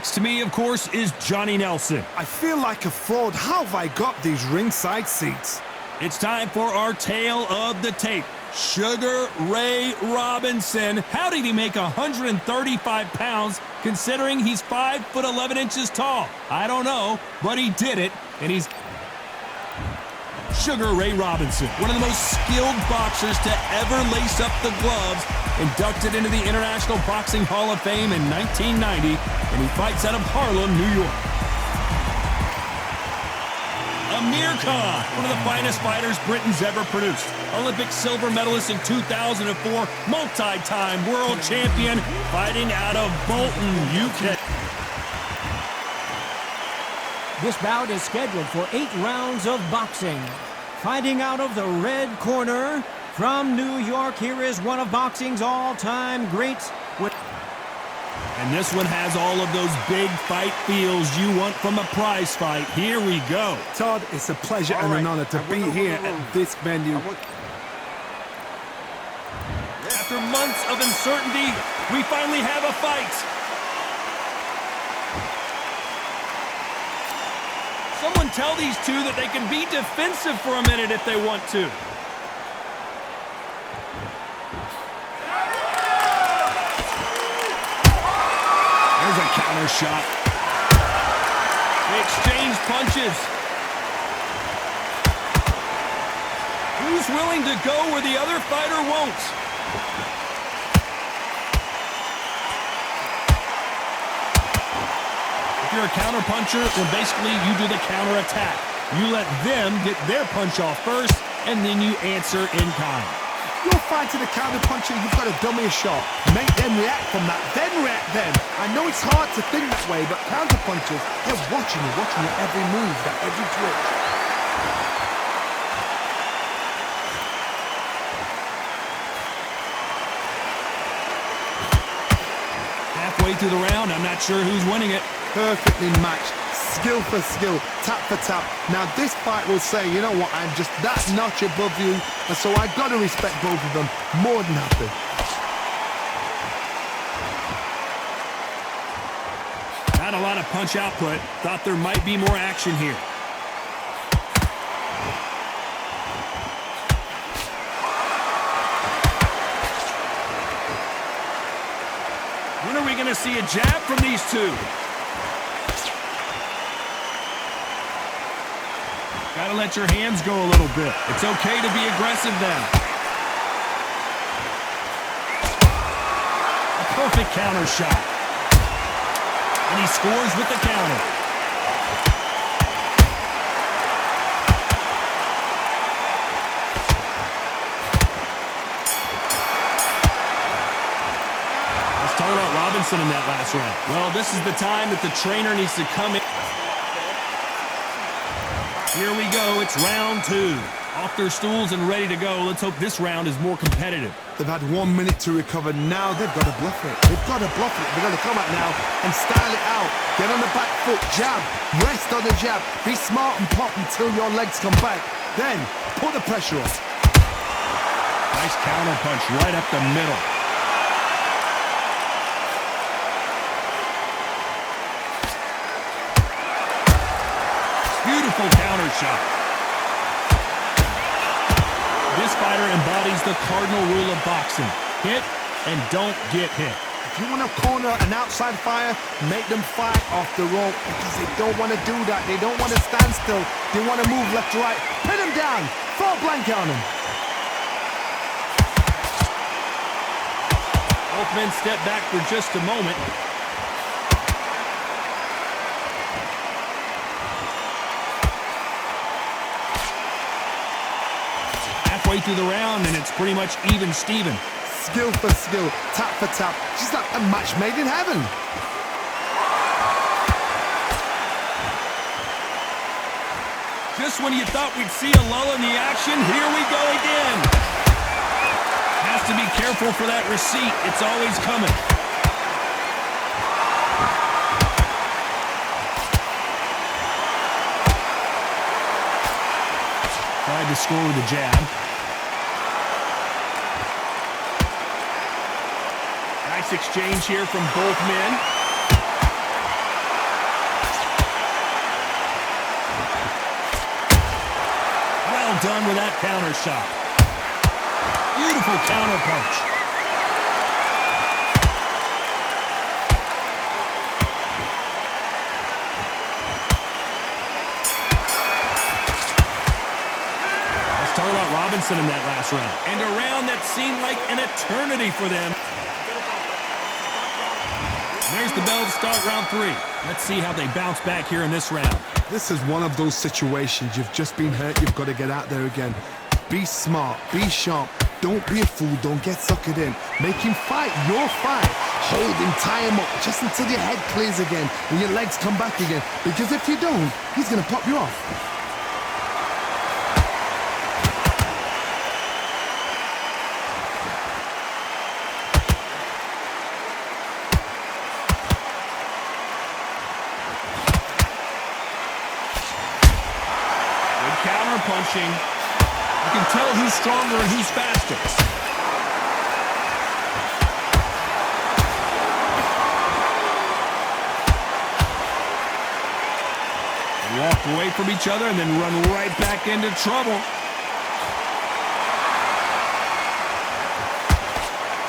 Next to me, of course, is Johnny Nelson. I feel like a fraud. How have I got these ringside seats? It's time for our tale of the tape. Sugar Ray Robinson. How did he make 135 pounds considering he's 5'11" tall? I don't know, but he did it, and he's Sugar Ray Robinson, one of the most skilled boxers to ever lace up the gloves, inducted into the International Boxing Hall of Fame in 1990, and he fights out of Harlem, New York. Amir Khan, one of the finest fighters Britain's ever produced. Olympic silver medalist in 2004, multi-time world champion, fighting out of Bolton, UK. This bout is scheduled for 8 rounds of boxing. Fighting out of the red corner from New York, here is one of boxing's all-time greats. And this one has all of those big fight feels you want from a prize fight. Here we go. Todd, it's a pleasure and an honor to be here at this venue. After months of uncertainty, we finally have a fight. Someone tell these two that they can be defensive for a minute if they want to. There's a counter shot. They exchange punches. Who's willing to go where the other fighter won't? If you're a counter puncher, then basically you do the counter attack. You let them get their punch off first, and then you answer in kind. You're fighting a counter puncher, you've got to dummy a shot. Make them react from that, then react then. I know it's hard to think that way, but counter punchers, they're watching your every move, that every twitch. Halfway through the round, I'm not sure who's winning it. Perfectly matched, skill for skill, tap for tap. Now this fight will say, you know what, I'm just that notch above you, and so I've got to respect both of them more than happy. Not a lot of punch output. Thought there might be more action here. When are we going to see a jab from these two? Gotta let your hands go a little bit. It's okay to be aggressive now. A perfect counter shot. And he scores with the counter. Let's talk about Robinson in that last round. Well, this is the time that the trainer needs to come in. Here we go, it's round 2. Off their stools and ready to go. Let's hope this round is more competitive. They've had 1 minute to recover. Now they've got to bluff it. They've got to bluff it. They've got to come out now and style it out. Get on the back foot, jab, rest on the jab. Be smart and pop until your legs come back. Then, put the pressure on. Nice counter punch right up the middle. Beautiful counter shot. This fighter embodies the cardinal rule of boxing. Hit and don't get hit. If you want to corner an outside fire, make them fight off the rope because they don't want to do that. They don't want to stand still. They want to move left to right. Pin them down. Throw a blanket on them. Both men step back for just a moment. Halfway through the round, and it's pretty much even Steven. Skill for skill, tap for tap. Just like a match made in heaven. Just when you thought we'd see a lull in the action, here we go again. Has to be careful for that receipt. It's always coming. Tried to score with a jab. Nice exchange here from both men. done with that counter shot. Beautiful counter punch. Let's talk about Robinson in that last round. And a round that seemed like an eternity for them. There's the bell to start round 3. Let's see how they bounce back here in this round. This is one of those situations. You've just been hurt. You've got to get out there again. Be smart. Be sharp. Don't be a fool. Don't get suckered in. Make him fight your fight. Hold him, tie him up just until your head clears again and your legs come back again. Because if you don't, he's going to pop you off. Punching. You can tell who's stronger and who's faster. Walk away from each other and then run right back into trouble.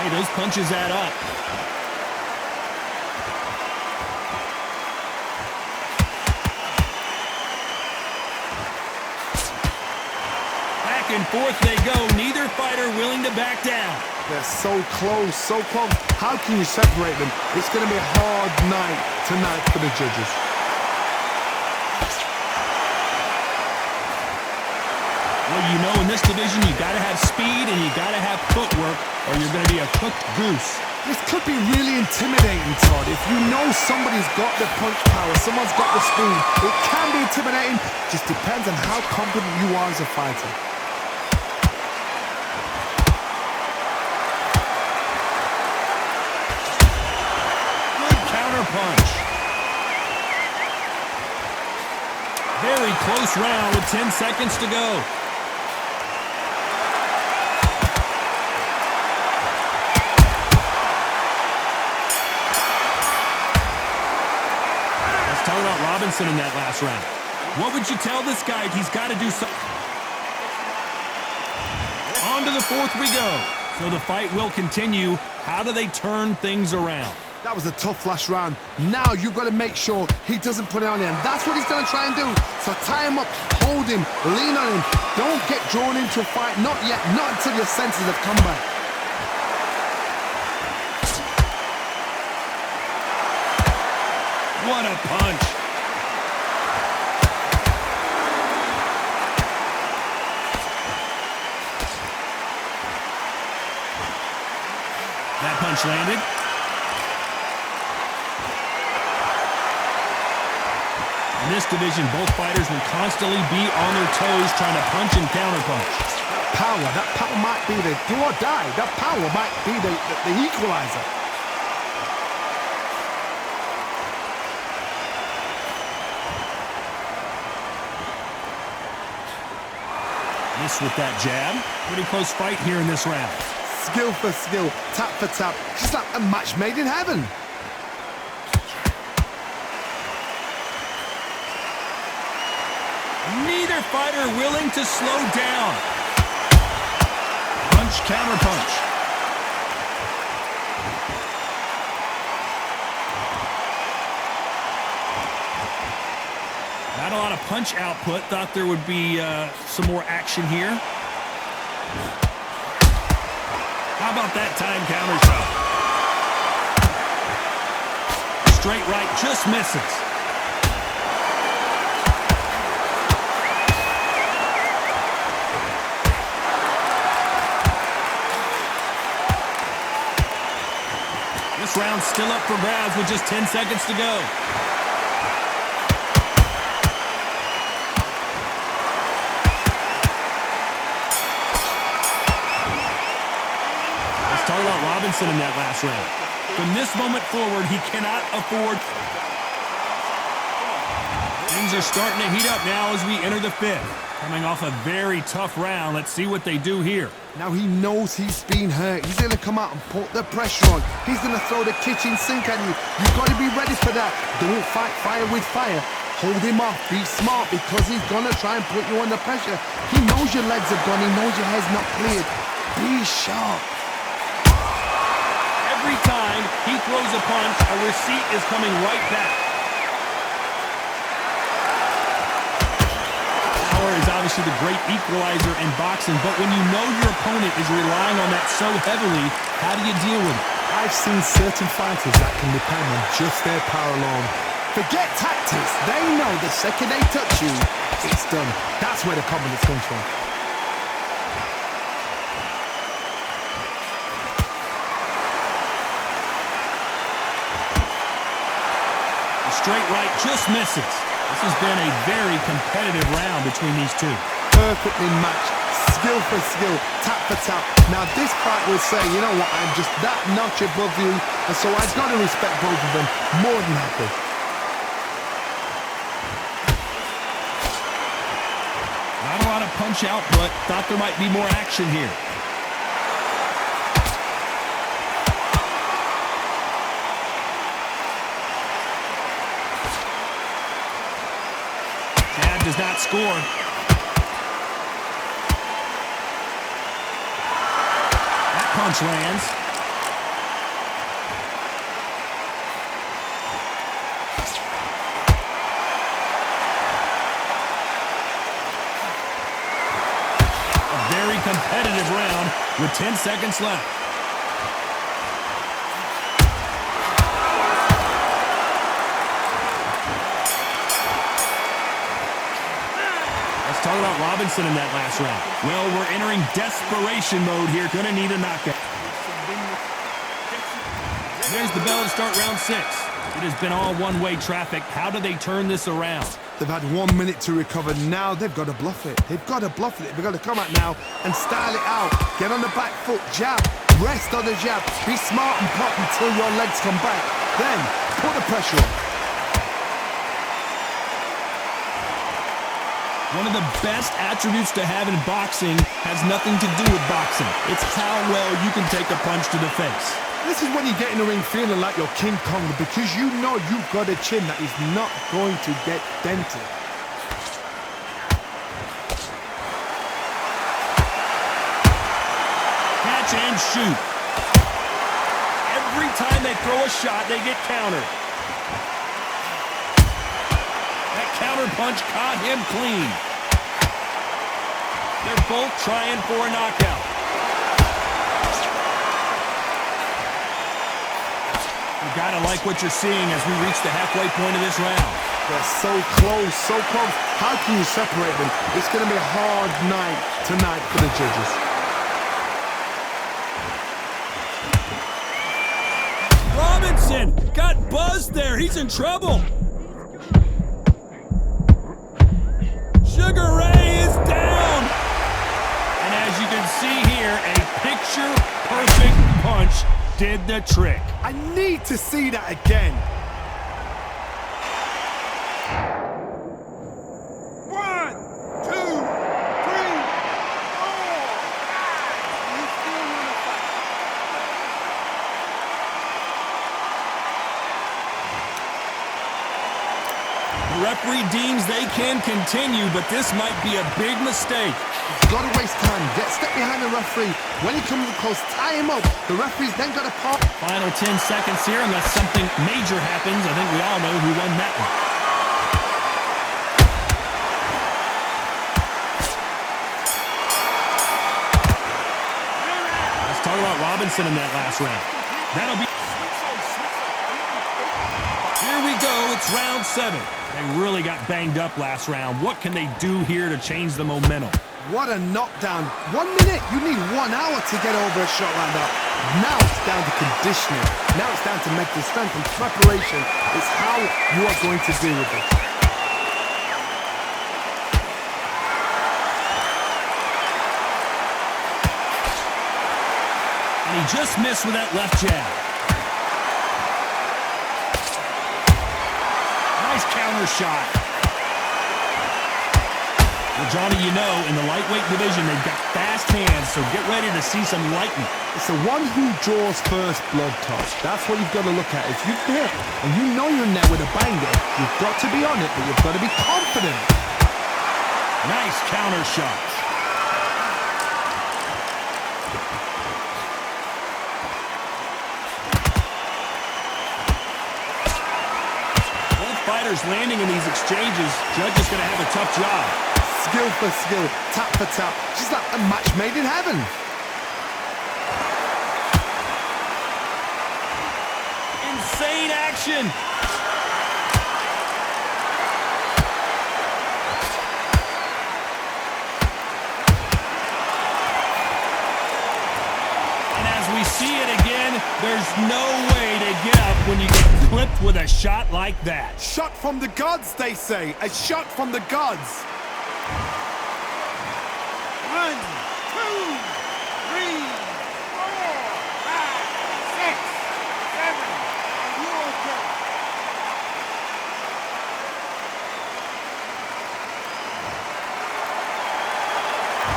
Hey, those punches add up. And forth they go. Neither fighter willing to back down. They're so close, so close. How can you separate them? It's going to be a hard night tonight for the judges. Well, you know, in this division, you got to have speed and you got to have footwork, or you're going to be a cooked goose. This could be really intimidating, Todd. If you know somebody's got the punch power, someone's got the speed, it can be intimidating. Just depends on how confident you are as a fighter. Punch. Very close round with 10 seconds to go. Let's talk about Robinson in that last round. What would you tell this guy? He's got to do something. On to the 4th we go. So the fight will continue. How do they turn things around? That was a tough last round. Now you've got to make sure he doesn't put it on him. That's what he's going to try and do. So tie him up, hold him, lean on him. Don't get drawn into a fight. Not yet. Not until your senses have come back. What a punch. That punch landed. In this division, both fighters will constantly be on their toes trying to punch and counterpunch. That power might be the do or die. That power might be the equalizer. Miss with that jab. Pretty close fight here in this round. Skill for skill, tap for tap. Just like a match made in heaven. Neither fighter willing to slow down. Punch, counter punch. Not a lot of punch output. Thought there would be some more action here. How about that time counter shot? Straight right, just misses. This round's still up for grabs with just 10 seconds to go. Let's talk about Robinson in that last round. From this moment forward, he cannot afford. Things are starting to heat up now as we enter the 5th. Coming off a very tough round. Let's see what they do here. Now he knows he's been hurt. He's going to come out and put the pressure on. He's going to throw the kitchen sink at you. You've got to be ready for that. Don't fight fire with fire. Hold him off. Be smart because he's gonna try and put you under pressure. He knows your legs are gone. He knows your head's not cleared. Be sharp. Every time he throws a punch, a receipt is coming right back. Power is obviously the great equalizer in boxing, but when you know your opponent is relying on that so heavily, how do you deal with it? I've seen certain fighters that can depend on just their power alone. Forget tactics. They know the second they touch you, it's done. That's where the confidence comes from. The straight right just misses. This has been a very competitive round between these two. Perfectly matched. Skill for skill, tap for tap. Now this fight will say, you know what, I'm just that notch above you, and so I've got to respect both of them more than happy. Not a lot of punch out, but thought there might be more action here. Jab does not score. Punch lands. A very competitive round with 10 seconds left. Let's talk about Robinson in that last round. Well, we're entering desperation mode here. Gonna need a knockout. There's the bell to start round 6. It has been all one-way traffic. How do they turn this around? They've had 1 minute to recover. Now they've got to bluff it. They've got to bluff it. They've got to come out now and style it out. Get on the back foot, jab, rest on the jab. Be smart and pop until your legs come back. Then put the pressure on. One of the best attributes to have in boxing has nothing to do with boxing. It's how well you can take a punch to the face. This is when you get in the ring feeling like you're King Kong because you know you've got a chin that is not going to get dented. Catch and shoot. Every time they throw a shot, they get countered. Counter punch caught him clean. They're both trying for a knockout. You gotta like what you're seeing as we reach the halfway point of this round. They're so close, so close. How can you separate them? It's gonna be a hard night tonight for the judges. Robinson got buzzed there. He's in trouble. Sugar Ray is down! And as you can see here, a picture-perfect punch did the trick. I need to see that again. 1, 2, 3, 4. The referee deems they can continue, but this might be a big mistake. You've got to waste time. Step behind the referee. When he comes close, tie him up. The referee's then got to pop. Final 10 seconds here, unless something major happens. I think we all know who won that one. Let's talk about Robinson in that last round. That'll be... Here we go. It's round 7. They really got banged up last round. What can they do here to change the momentum? What a knockdown. 1 minute. You need 1 hour to get over a shot like that. Now it's down to conditioning. Now it's down to mental strength and preparation. It's how you are going to deal with it. And he just missed with that left jab. Nice counter shot. Well, Johnny, you know, in the lightweight division, they've got fast hands, so get ready to see some lightning. It's the one who draws first blood, Todd. That's what you've got to look at. If you've hit and you know you're in there with a banger, you've got to be on it, but you've got to be confident. Nice counter shot. Both fighters landing in these exchanges. Judge is going to have a tough job. Skill for skill, tap for tap. She's like a match made in heaven. Insane action. And as we see it again, there's no way to get up when you get clipped with a shot like that. Shot from the gods, they say. A shot from the gods. 1, 2, 3, 4, 5, 6, 7. Are you okay?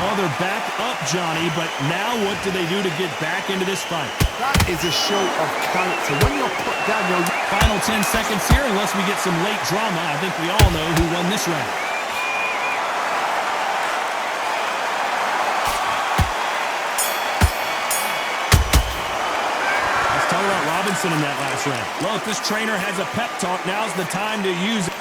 Well, they're back up, Johnny, but now what do they do to get back into this fight? That is a show of character. When you're put down, you're... Final 10 seconds here, unless we get some late drama. I think we all know who won this round. Let's talk about Robinson in that last round. Well, if this trainer has a pep talk, now's the time to use it.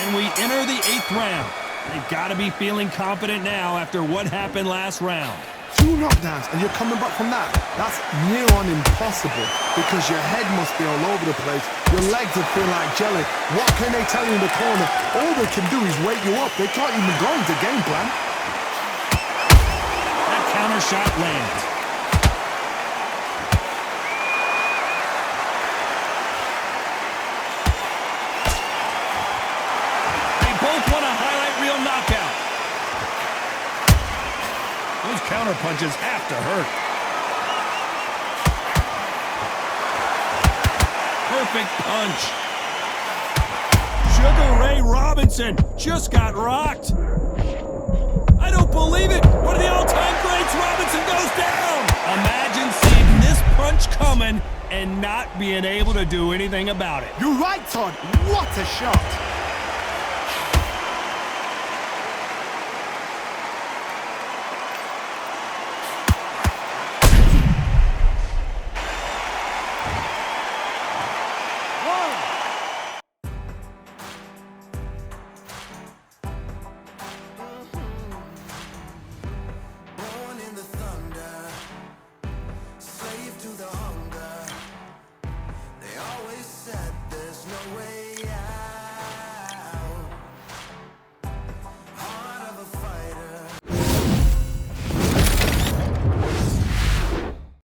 And we enter the 8th round. They've got to be feeling confident now after what happened last round. 2 knockdowns and you're coming back from that. That's near on impossible because your head must be all over the place. Your legs will feel like jelly. What can they tell you in the corner? All they can do is wake you up. They can't even go into game plan. That counter shot lands. They both want a highlight reel knockout. Those counter punches have to hurt. Perfect punch. Sugar Ray Robinson just got rocked. I don't believe it. One of the all-time greats. Robinson goes down. Imagine seeing this punch coming and not being able to do anything about it. You're right, Todd. What a shot.